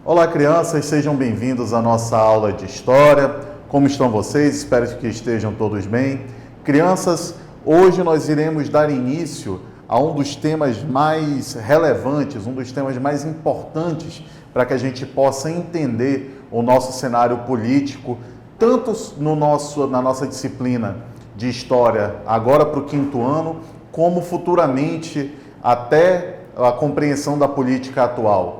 Olá, crianças, sejam bem-vindos à nossa aula de História. Como estão vocês? Espero que estejam todos bem. Crianças, hoje nós iremos dar início a um dos temas mais relevantes, um dos temas mais importantes para que a gente possa entender o nosso cenário político, tanto na nossa disciplina de História, agora para o 5º ano, como futuramente até a compreensão da política atual.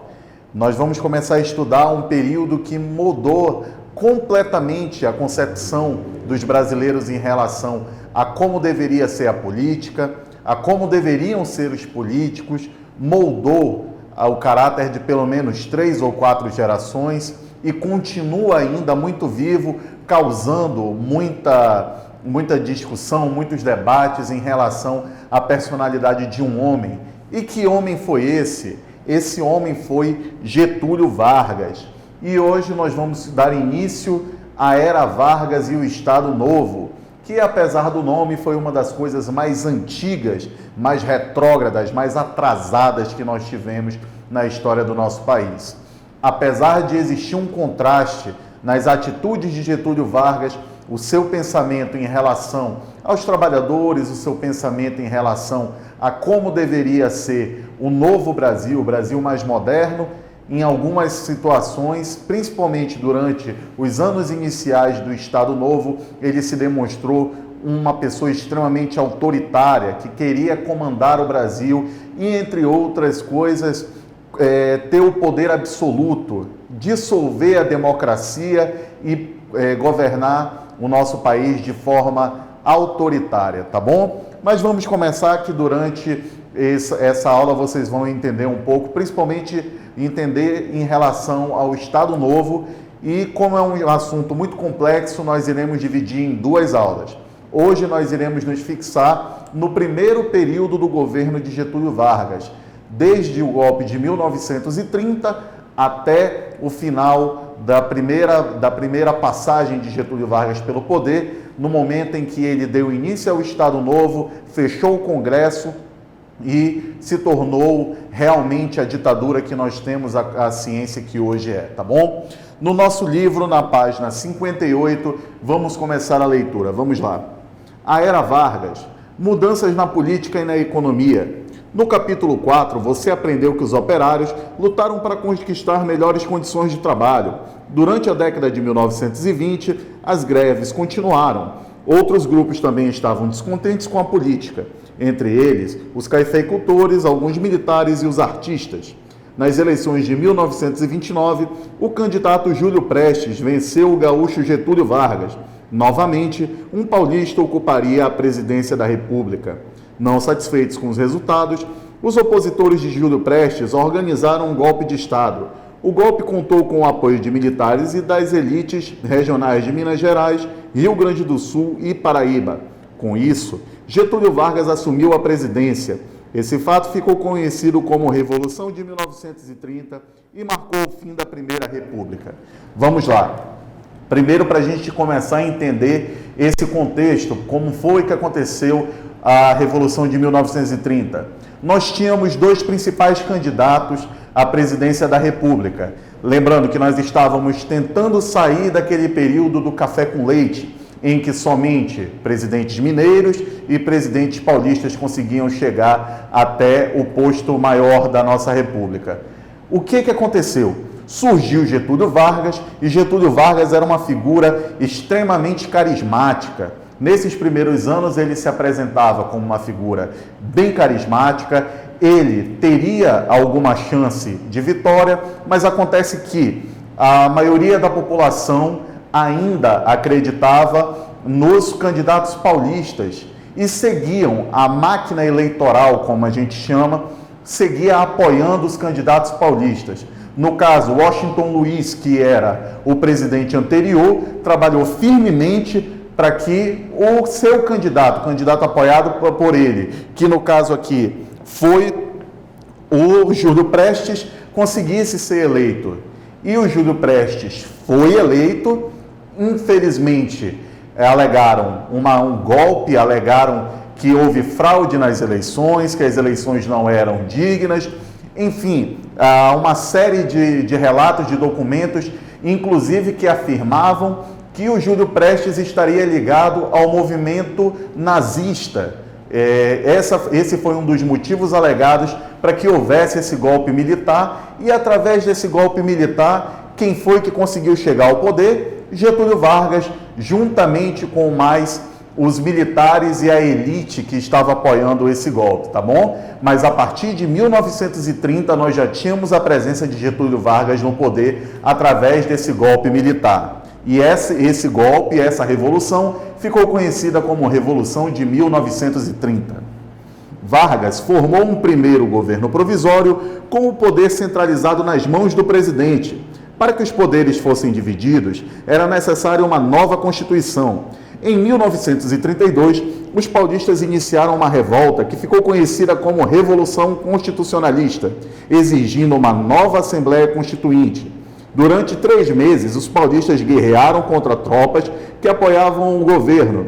Nós vamos começar a estudar um período que mudou completamente a concepção dos brasileiros em relação a como deveria ser a política, a como deveriam ser os políticos, moldou o caráter de pelo menos 3 ou 4 gerações e continua ainda muito vivo, causando muita discussão, muitos debates em relação à personalidade de um homem. E que homem foi esse? Esse homem foi Getúlio Vargas. E hoje nós vamos dar início à Era Vargas e o Estado Novo, que apesar do nome foi uma das coisas mais antigas, mais retrógradas, mais atrasadas que nós tivemos na história do nosso país. Apesar de existir um contraste nas atitudes de Getúlio Vargas, o seu pensamento em relação aos trabalhadores, o seu pensamento em relação a como deveria ser o novo Brasil, o Brasil mais moderno, em algumas situações, principalmente durante os anos iniciais do Estado Novo, ele se demonstrou uma pessoa extremamente autoritária, que queria comandar o Brasil e, entre outras coisas, ter o poder absoluto, dissolver a democracia e governar o nosso país de forma autoritária, tá bom? Mas vamos começar que durante essa aula vocês vão entender um pouco, principalmente entender em relação ao Estado Novo, e como é um assunto muito complexo, nós iremos dividir em 2 aulas. Hoje nós iremos nos fixar no primeiro período do governo de Getúlio Vargas, desde o golpe de 1930 até o final da primeira passagem de Getúlio Vargas pelo poder, no momento em que ele deu início ao Estado Novo, fechou o Congresso e se tornou realmente a ditadura que nós temos, a ciência que hoje é, tá bom? No nosso livro, na página 58, vamos começar a leitura. Vamos lá. A Era Vargas, mudanças na política e na economia. No capítulo 4, você aprendeu que os operários lutaram para conquistar melhores condições de trabalho. Durante a década de 1920, as greves continuaram. Outros grupos também estavam descontentes com a política, entre eles os cafeicultores, alguns militares e os artistas. Nas eleições de 1929, o candidato Júlio Prestes venceu o gaúcho Getúlio Vargas. Novamente, um paulista ocuparia a presidência da República. Não satisfeitos com os resultados, os opositores de Júlio Prestes organizaram um golpe de Estado. O golpe contou com o apoio de militares e das elites regionais de Minas Gerais, Rio Grande do Sul e Paraíba. Com isso, Getúlio Vargas assumiu a presidência. Esse fato ficou conhecido como Revolução de 1930 e marcou o fim da Primeira República. Vamos lá. Primeiro, para a gente começar a entender esse contexto, como foi que aconteceu a Revolução de 1930. Nós tínhamos 2 principais candidatos à presidência da República. Lembrando que nós estávamos tentando sair daquele período do café com leite, em que somente presidentes mineiros e presidentes paulistas conseguiam chegar até o posto maior da nossa República. O que aconteceu? Surgiu Getúlio Vargas, e Getúlio Vargas era uma figura extremamente carismática. Nesses primeiros anos ele se apresentava como uma figura bem carismática, ele teria alguma chance de vitória, mas acontece que a maioria da população ainda acreditava nos candidatos paulistas e seguiam a máquina eleitoral, como a gente chama, seguia apoiando os candidatos paulistas. No caso, Washington Luiz, que era o presidente anterior, trabalhou firmemente para que o seu candidato, apoiado por ele, que no caso aqui foi o Júlio Prestes, conseguisse ser eleito. E o Júlio Prestes foi eleito, infelizmente alegaram um golpe, alegaram que houve fraude nas eleições, que as eleições não eram dignas, Enfim, há uma série de relatos, de documentos, inclusive que afirmavam que o Júlio Prestes estaria ligado ao movimento nazista. Esse foi um dos motivos alegados para que houvesse esse golpe militar, e através desse golpe militar, quem foi que conseguiu chegar ao poder? Getúlio Vargas, juntamente com mais os militares e a elite que estava apoiando esse golpe, tá bom? Mas a partir de 1930 nós já tínhamos a presença de Getúlio Vargas no poder através desse golpe militar. E esse golpe, essa revolução, ficou conhecida como Revolução de 1930. Vargas formou um primeiro governo provisório com o poder centralizado nas mãos do presidente. Para que os poderes fossem divididos, era necessária uma nova Constituição. Em 1932, os paulistas iniciaram uma revolta que ficou conhecida como Revolução Constitucionalista, exigindo uma nova Assembleia Constituinte. Durante 3 meses, os paulistas guerrearam contra tropas que apoiavam o governo.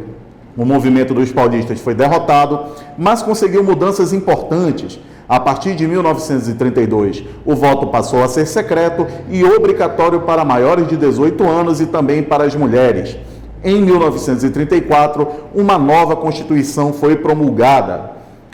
O movimento dos paulistas foi derrotado, mas conseguiu mudanças importantes. A partir de 1932, o voto passou a ser secreto e obrigatório para maiores de 18 anos e também para as mulheres. Em 1934, uma nova Constituição foi promulgada.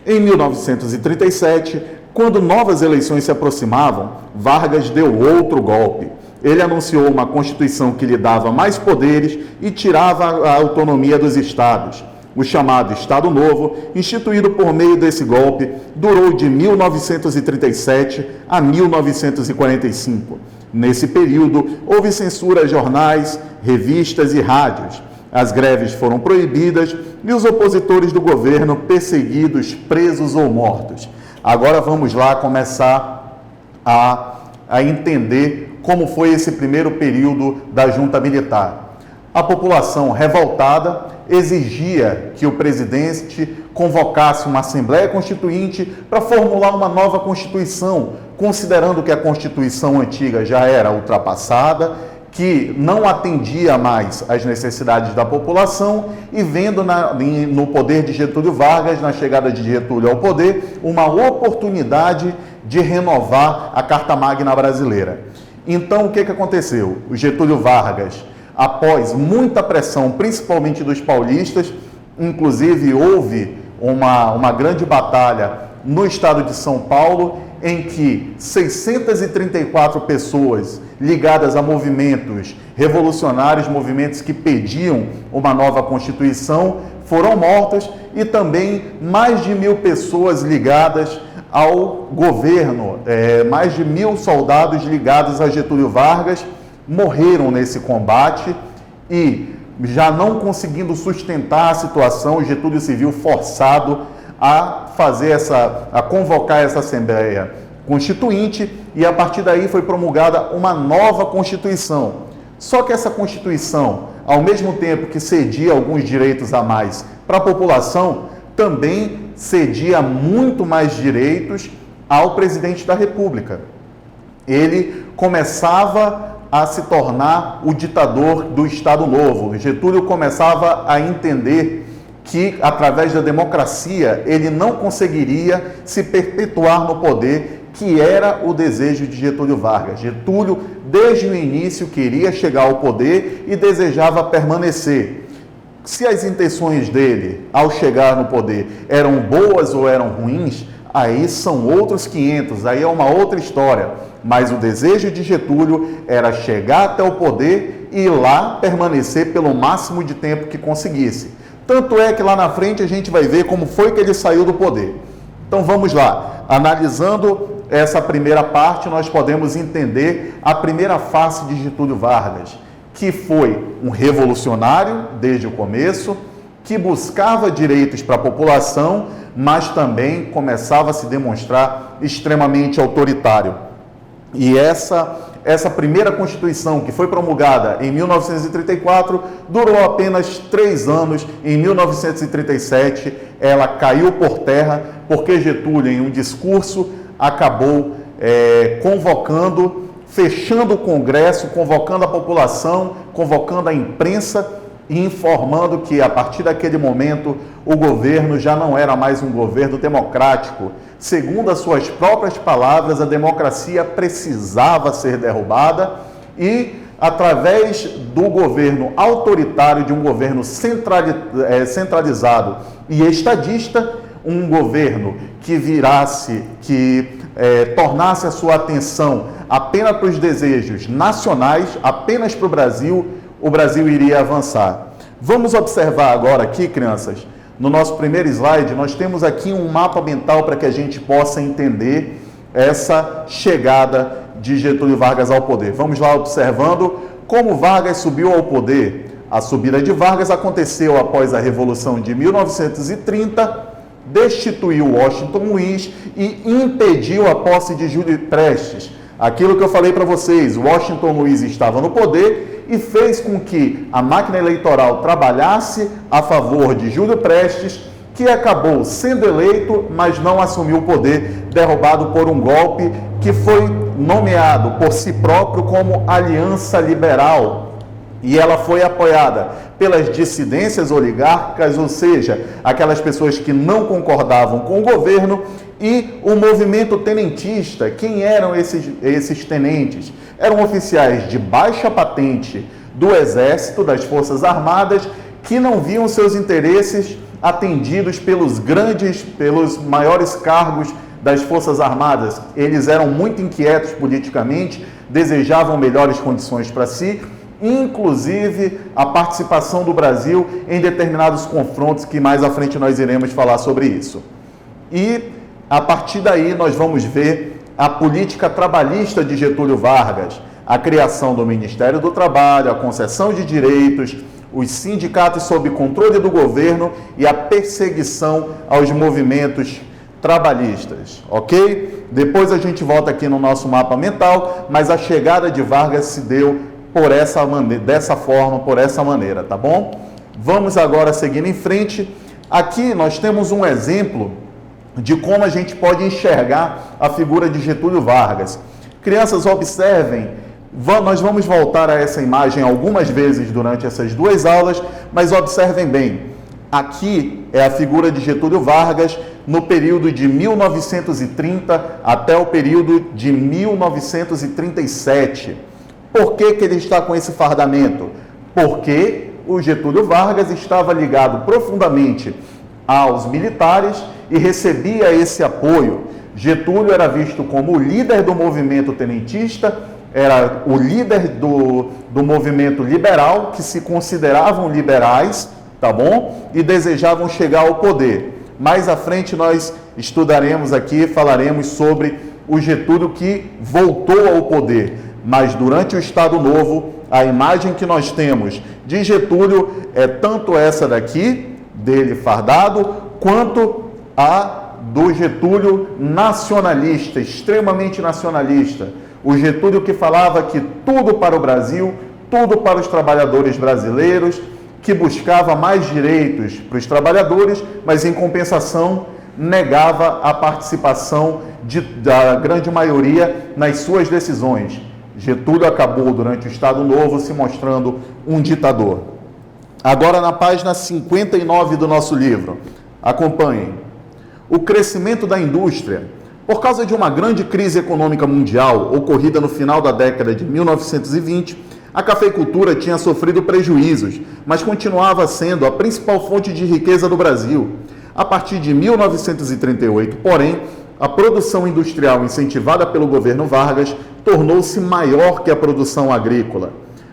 Em 1937, quando novas eleições se aproximavam, Vargas deu outro golpe. Ele anunciou uma Constituição que lhe dava mais poderes e tirava a autonomia dos estados. O chamado Estado Novo, instituído por meio desse golpe, durou de 1937 a 1945. Nesse período, houve censura a jornais, revistas e rádios. As greves foram proibidas e os opositores do governo perseguidos, presos ou mortos. Agora vamos lá começar a entender como foi esse primeiro período da junta militar. A população revoltada exigia que o presidente convocasse uma Assembleia Constituinte para formular uma nova Constituição, considerando que a Constituição antiga já era ultrapassada, que não atendia mais às necessidades da população, e vendo no poder de Getúlio Vargas, na chegada de Getúlio ao poder, uma oportunidade de renovar a Carta Magna brasileira. Então, o que aconteceu? O Getúlio Vargas, após muita pressão, principalmente dos paulistas, inclusive houve uma grande batalha no estado de São Paulo, em que 634 pessoas ligadas a movimentos revolucionários, movimentos que pediam uma nova Constituição, foram mortas, e também mais de 1.000 pessoas ligadas ao governo, mais de 1.000 soldados ligados a Getúlio Vargas morreram nesse combate, e já não conseguindo sustentar a situação, Getúlio se viu forçado a convocar essa Assembleia Constituinte, e a partir daí foi promulgada uma nova Constituição. Só que essa Constituição, ao mesmo tempo que cedia alguns direitos a mais para a população, também cedia muito mais direitos ao presidente da República. Ele começava a se tornar o ditador do Estado Novo. Getúlio começava a entender que, através da democracia, ele não conseguiria se perpetuar no poder, que era o desejo de Getúlio Vargas. Getúlio, desde o início, queria chegar ao poder e desejava permanecer. Se as intenções dele, ao chegar no poder, eram boas ou eram ruins, aí são outros 500, aí é uma outra história. Mas o desejo de Getúlio era chegar até o poder e lá permanecer pelo máximo de tempo que conseguisse. Tanto é que lá na frente a gente vai ver como foi que ele saiu do poder. Então vamos lá, analisando essa primeira parte, nós podemos entender a primeira face de Getúlio Vargas, que foi um revolucionário desde o começo, que buscava direitos para a população, mas também começava a se demonstrar extremamente autoritário. E essa primeira Constituição, que foi promulgada em 1934, durou apenas 3 anos. Em 1937, ela caiu por terra, porque Getúlio, em um discurso, acabou fechando o Congresso, convocando a população, convocando a imprensa e informando que, a partir daquele momento, o governo já não era mais um governo democrático. Segundo as suas próprias palavras, a democracia precisava ser derrubada e, através do governo autoritário, de um governo centralizado e estadista, um governo que tornasse a sua atenção apenas para os desejos nacionais, apenas para o Brasil iria avançar. Vamos observar agora aqui, crianças, no nosso primeiro slide, nós temos aqui um mapa mental para que a gente possa entender essa chegada de Getúlio Vargas ao poder. Vamos lá observando como Vargas subiu ao poder. A subida de Vargas aconteceu após a Revolução de 1930, destituiu Washington Luiz e impediu a posse de Júlio Prestes. Aquilo que eu falei para vocês, Washington Luiz estava no poder e fez com que a máquina eleitoral trabalhasse a favor de Júlio Prestes, que acabou sendo eleito, mas não assumiu o poder, derrubado por um golpe que foi nomeado por si próprio como Aliança Liberal. E ela foi apoiada pelas dissidências oligárquicas, ou seja, aquelas pessoas que não concordavam com o governo, e o movimento tenentista. Quem eram esses tenentes? Eram oficiais de baixa patente do Exército, das Forças Armadas, que não viam seus interesses atendidos pelos maiores cargos das Forças Armadas. Eles eram muito inquietos politicamente, desejavam melhores condições para si, inclusive a participação do Brasil em determinados confrontos, que mais à frente nós iremos falar sobre isso. E a partir daí nós vamos ver a política trabalhista de Getúlio Vargas, a criação do Ministério do Trabalho, a concessão de direitos, os sindicatos sob controle do governo e a perseguição aos movimentos trabalhistas, ok? Depois a gente volta aqui no nosso mapa mental, mas a chegada de Vargas se deu dessa maneira, tá bom? Vamos agora seguindo em frente. Aqui nós temos um exemplo de como a gente pode enxergar a figura de Getúlio Vargas. Crianças, observem, nós vamos voltar a essa imagem algumas vezes durante essas duas aulas, mas observem bem, aqui é a figura de Getúlio Vargas no período de 1930 até o período de 1937. Por que ele está com esse fardamento? Porque o Getúlio Vargas estava ligado profundamente aos militares e recebia esse apoio. Getúlio era visto como o líder do movimento tenentista, era o líder do movimento liberal, que se consideravam liberais, tá bom? E desejavam chegar ao poder. Mais à frente nós estudaremos aqui, falaremos sobre o Getúlio que voltou ao poder. Mas durante o Estado Novo, a imagem que nós temos de Getúlio é tanto essa daqui, dele fardado, quanto a do Getúlio nacionalista, extremamente nacionalista. O Getúlio que falava que tudo para o Brasil, tudo para os trabalhadores brasileiros, que buscava mais direitos para os trabalhadores, mas em compensação negava a participação da grande maioria nas suas decisões. Getúlio acabou, durante o Estado Novo, se mostrando um ditador. Agora, na página 59 do nosso livro, acompanhem. O crescimento da indústria. Por causa de uma grande crise econômica mundial, ocorrida no final da década de 1920, a cafeicultura tinha sofrido prejuízos, mas continuava sendo a principal fonte de riqueza do Brasil. A partir de 1938, porém, a produção industrial incentivada pelo governo Vargas tornou-se maior que a produção agrícola.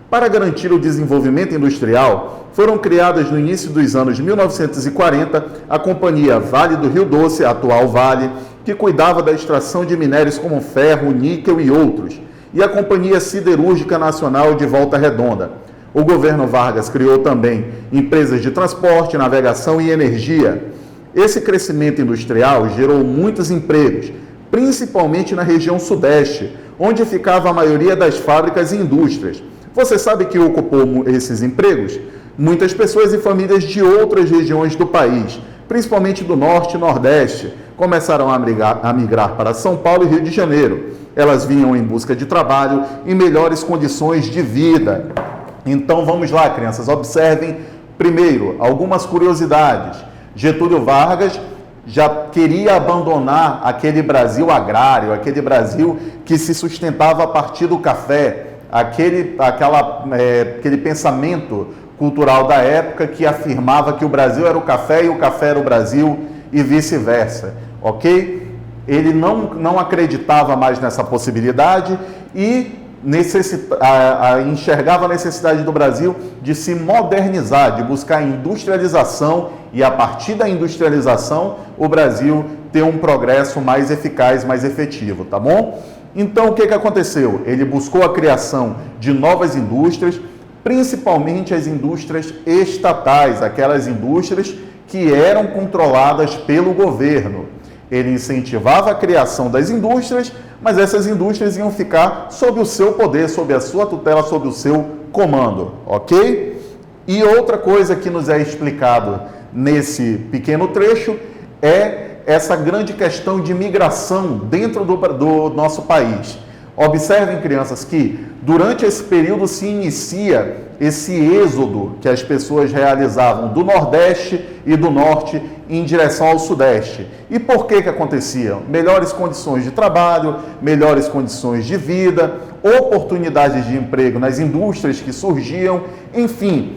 Para garantir o desenvolvimento industrial, foram criadas no início dos anos 1940 a Companhia Vale do Rio Doce, a atual Vale, que cuidava da extração de minérios como ferro, níquel e outros, e a Companhia Siderúrgica Nacional de Volta Redonda. O governo Vargas criou também empresas de transporte, navegação e energia. Esse crescimento industrial gerou muitos empregos, principalmente na região sudeste, onde ficava a maioria das fábricas e indústrias. Você sabe que ocupou esses empregos? Muitas pessoas e famílias de outras regiões do país, principalmente do norte e nordeste, começaram a migrar para São Paulo e Rio de Janeiro. Elas vinham em busca de trabalho e melhores condições de vida. Então vamos lá, crianças, observem primeiro algumas curiosidades. Getúlio Vargas já queria abandonar aquele Brasil agrário, aquele Brasil que se sustentava a partir do café, aquele pensamento cultural da época que afirmava que o Brasil era o café e o café era o Brasil e vice-versa, ok? Ele não acreditava mais nessa possibilidade e enxergava a necessidade do Brasil de se modernizar, de buscar industrialização e a partir da industrialização o Brasil ter um progresso mais eficaz, mais efetivo, tá bom? Então o que aconteceu? Ele buscou a criação de novas indústrias, principalmente as indústrias estatais, aquelas indústrias que eram controladas pelo governo. Ele incentivava a criação das indústrias, mas essas indústrias iam ficar sob o seu poder, sob a sua tutela, sob o seu comando, ok? E outra coisa que nos é explicado nesse pequeno trecho é essa grande questão de migração dentro do nosso país. Observem, crianças, que durante esse período se inicia esse êxodo que as pessoas realizavam do Nordeste e do Norte em direção ao Sudeste. E por que acontecia? Melhores condições de trabalho, melhores condições de vida, oportunidades de emprego nas indústrias que surgiam, enfim,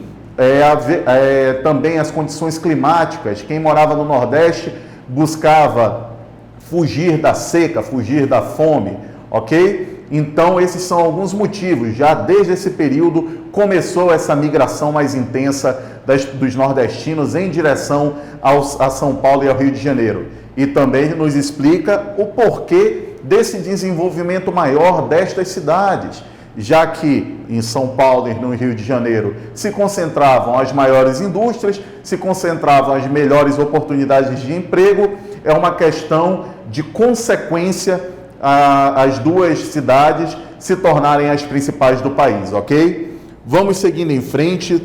também as condições climáticas. Quem morava no Nordeste buscava fugir da seca, fugir da fome, ok? Então, esses são alguns motivos. Já desde esse período começou essa migração mais intensa dos nordestinos em direção a São Paulo e ao Rio de Janeiro. E também nos explica o porquê desse desenvolvimento maior destas cidades, já que em São Paulo e no Rio de Janeiro se concentravam as maiores indústrias, se concentravam as melhores oportunidades de emprego. É uma questão de consequência as duas cidades se tornarem as principais do país, ok? Vamos seguindo em frente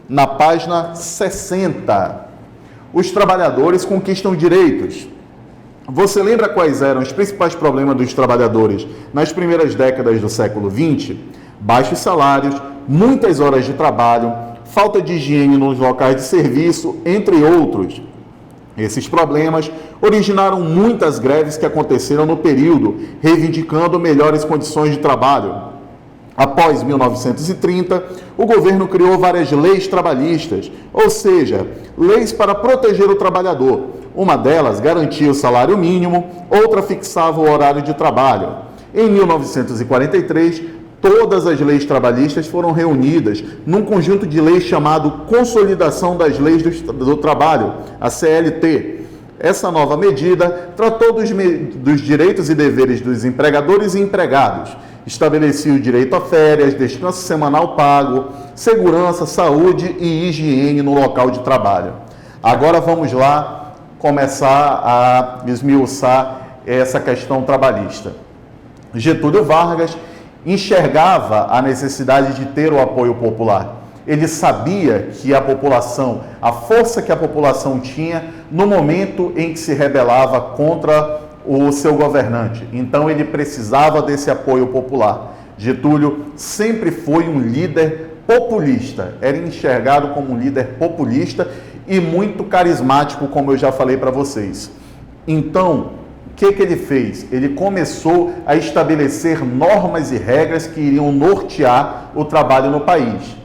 na página 60. Os trabalhadores conquistam direitos. Você lembra quais eram os principais problemas dos trabalhadores nas primeiras décadas do século XX? Baixos salários, muitas horas de trabalho, falta de higiene nos locais de serviço, entre outros. Esses problemas originaram muitas greves que aconteceram no período, reivindicando melhores condições de trabalho. Após 1930, o governo criou várias leis trabalhistas, ou seja, leis para proteger o trabalhador. Uma delas garantia o salário mínimo, outra fixava o horário de trabalho. Em 1943, todas as leis trabalhistas foram reunidas num conjunto de leis chamado Consolidação das Leis do Trabalho, a CLT. Essa nova medida tratou dos direitos e deveres dos empregadores e empregados. Estabelecia o direito a férias, descanso semanal pago, segurança, saúde e higiene no local de trabalho. Agora vamos lá começar a esmiuçar essa questão trabalhista. Getúlio Vargas enxergava a necessidade de ter o apoio popular. Ele sabia que a população, a força que a população tinha no momento em que se rebelava contra o seu governante. Então ele precisava desse apoio popular. Getúlio sempre foi um líder populista, era enxergado como um líder populista e muito carismático, como eu já falei para vocês. Então, o que ele fez? Ele começou a estabelecer normas e regras que iriam nortear o trabalho no país.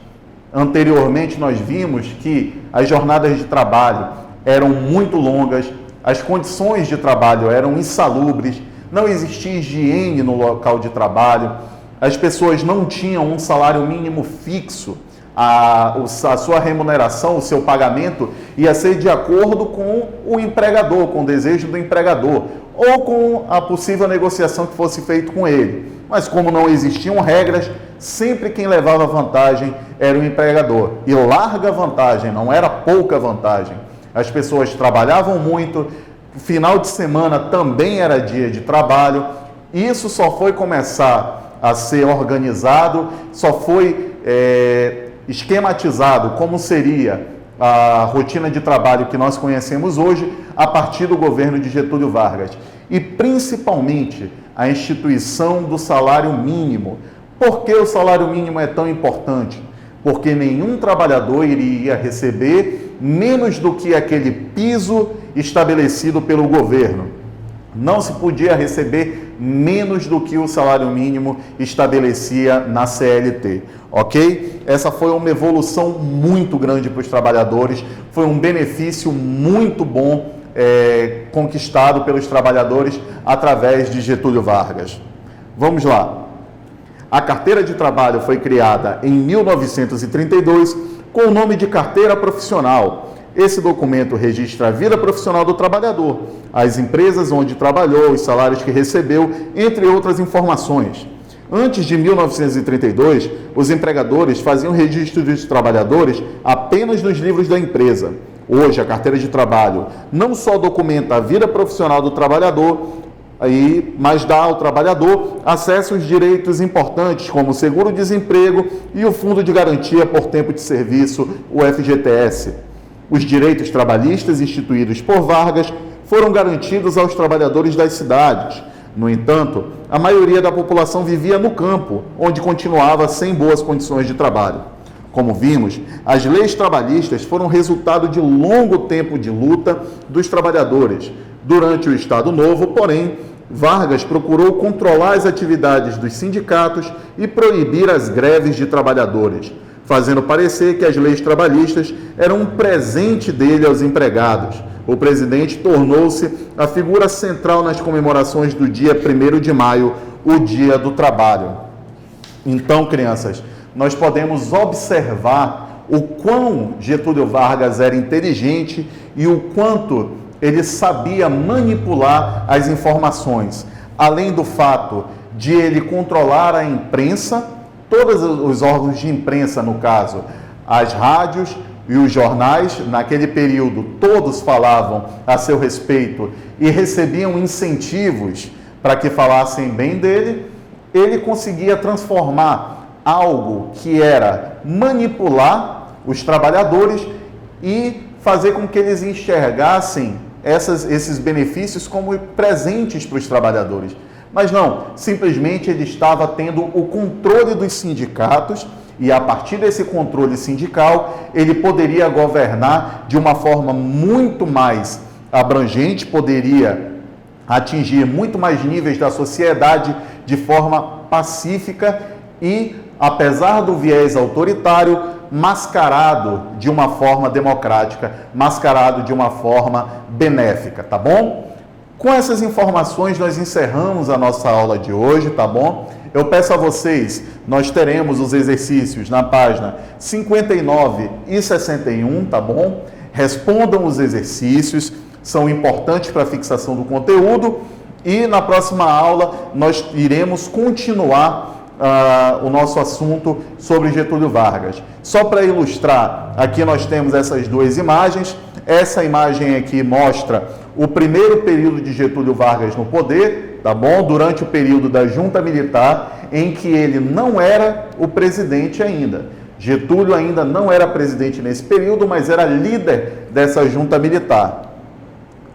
Anteriormente, nós vimos que as jornadas de trabalho eram muito longas, as condições de trabalho eram insalubres, não existia higiene no local de trabalho, as pessoas não tinham um salário mínimo fixo, a sua remuneração, o seu pagamento ia ser de acordo com o empregador, com o desejo do empregador, ou com a possível negociação que fosse feita com ele. Mas como não existiam regras, sempre quem levava vantagem era o empregador. E larga vantagem, não era pouca vantagem. As pessoas trabalhavam muito, final de semana também era dia de trabalho. Isso só foi começar a ser organizado, só foi esquematizado como seria a rotina de trabalho que nós conhecemos hoje a partir do governo de Getúlio Vargas. E principalmente a instituição do salário mínimo. Por que o salário mínimo é tão importante? porque nenhum trabalhador iria receber menos do que aquele piso estabelecido pelo governo. Não se podia receber menos do que o salário mínimo estabelecia na CLT, ok? Essa foi uma evolução muito grande para os trabalhadores, foi um benefício muito bom conquistado pelos trabalhadores através de Getúlio Vargas. Vamos lá. A carteira de trabalho foi criada em 1932 com o nome de carteira profissional. Esse documento registra a vida profissional do trabalhador, as empresas onde trabalhou, os salários que recebeu, entre outras informações. Antes de 1932, os empregadores faziam registro dos trabalhadores apenas nos livros da empresa. Hoje, a carteira de trabalho não só documenta a vida profissional do trabalhador, mas dá ao trabalhador acesso aos direitos importantes, como o seguro-desemprego e o Fundo de Garantia por Tempo de Serviço, o FGTS. Os direitos trabalhistas instituídos por Vargas foram garantidos aos trabalhadores das cidades. No entanto, a maioria da população vivia no campo, onde continuava sem boas condições de trabalho. Como vimos, as leis trabalhistas foram resultado de longo tempo de luta dos trabalhadores. Durante o Estado Novo, porém, Vargas procurou controlar as atividades dos sindicatos e proibir as greves de trabalhadores, fazendo parecer que as leis trabalhistas eram um presente dele aos empregados. O presidente tornou-se a figura central nas comemorações do dia 1º de maio, o Dia do Trabalho. Então, crianças, nós podemos observar o quão Getúlio Vargas era inteligente e o quanto ele sabia manipular as informações, além do fato de ele controlar a imprensa, todos os órgãos de imprensa, no caso, as rádios e os jornais, naquele período, todos falavam a seu respeito e recebiam incentivos para que falassem bem dele. Ele conseguia transformar algo que era manipular os trabalhadores e fazer com que eles enxergassem esses benefícios como presentes para os trabalhadores. Mas não, simplesmente ele estava tendo o controle dos sindicatos e, a partir desse controle sindical, ele poderia governar de uma forma muito mais abrangente, poderia atingir muito mais níveis da sociedade de forma pacífica e, apesar do viés autoritário, mascarado de uma forma democrática, mascarado de uma forma benéfica, tá bom? Com essas informações, nós encerramos a nossa aula de hoje, tá bom? Eu peço a vocês, nós teremos os exercícios na página 59 e 61, tá bom? Respondam os exercícios, são importantes para a fixação do conteúdo e na próxima aula nós iremos continuar o nosso assunto sobre Getúlio Vargas. Só para ilustrar, aqui nós temos essas duas imagens. Essa imagem aqui mostra o primeiro período de Getúlio Vargas no poder, tá bom? Durante o período da junta militar, em que ele não era o presidente ainda. Getúlio ainda não era presidente nesse período, mas era líder dessa junta militar.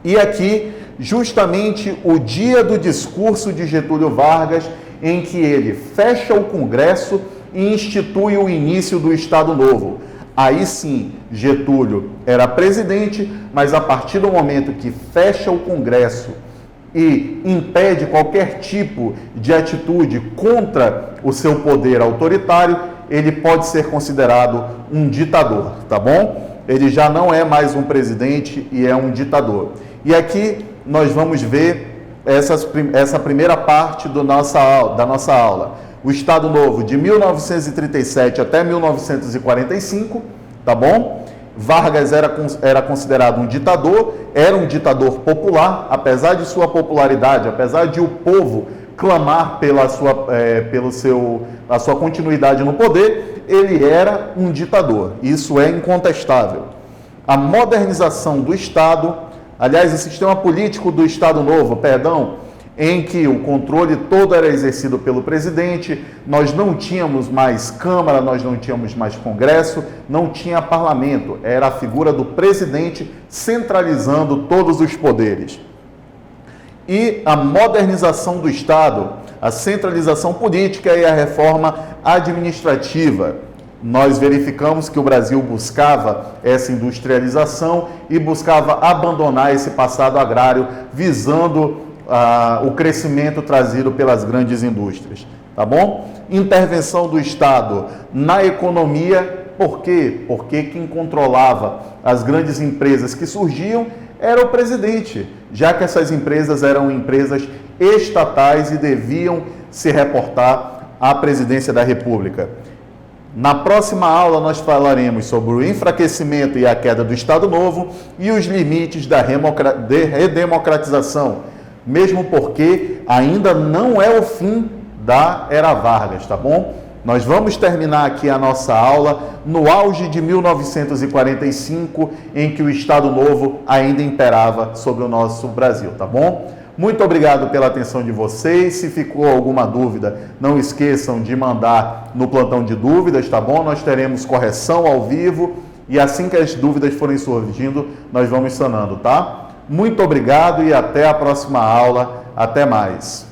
E aqui, justamente o dia do discurso de Getúlio Vargas, em que ele fecha o Congresso e institui o início do Estado Novo. Aí sim, Getúlio era presidente, mas a partir do momento que fecha o Congresso e impede qualquer tipo de atitude contra o seu poder autoritário, ele pode ser considerado um ditador, tá bom? Ele já não é mais um presidente e é um ditador. E aqui nós vamos ver essa primeira parte da nossa aula. O Estado Novo de 1937 até 1945, tá bom? Vargas era considerado um ditador, era um ditador popular, apesar de sua popularidade, apesar de o povo clamar pela sua continuidade no poder, ele era um ditador. Isso é incontestável. A modernização do Estado, aliás, o sistema político do Estado Novo, em que o controle todo era exercido pelo presidente, nós não tínhamos mais Câmara, nós não tínhamos mais Congresso, não tinha parlamento, era a figura do presidente centralizando todos os poderes. E a modernização do Estado, a centralização política e a reforma administrativa. nós verificamos que o Brasil buscava essa industrialização e buscava abandonar esse passado agrário, visando o crescimento trazido pelas grandes indústrias, tá bom? Intervenção do Estado na economia, por quê? Porque quem controlava as grandes empresas que surgiam era o presidente, já que essas empresas eram empresas estatais e deviam se reportar à presidência da República. Na próxima aula nós falaremos sobre o enfraquecimento e a queda do Estado Novo e os limites da redemocratização, mesmo porque ainda não é o fim da Era Vargas, tá bom? Nós vamos terminar aqui a nossa aula no auge de 1945, em que o Estado Novo ainda imperava sobre o nosso Brasil, tá bom? Muito obrigado pela atenção de vocês. Se ficou alguma dúvida, não esqueçam de mandar no plantão de dúvidas, tá bom? Nós teremos correção ao vivo e assim que as dúvidas forem surgindo, nós vamos sanando, tá? Muito obrigado e até a próxima aula. Até mais.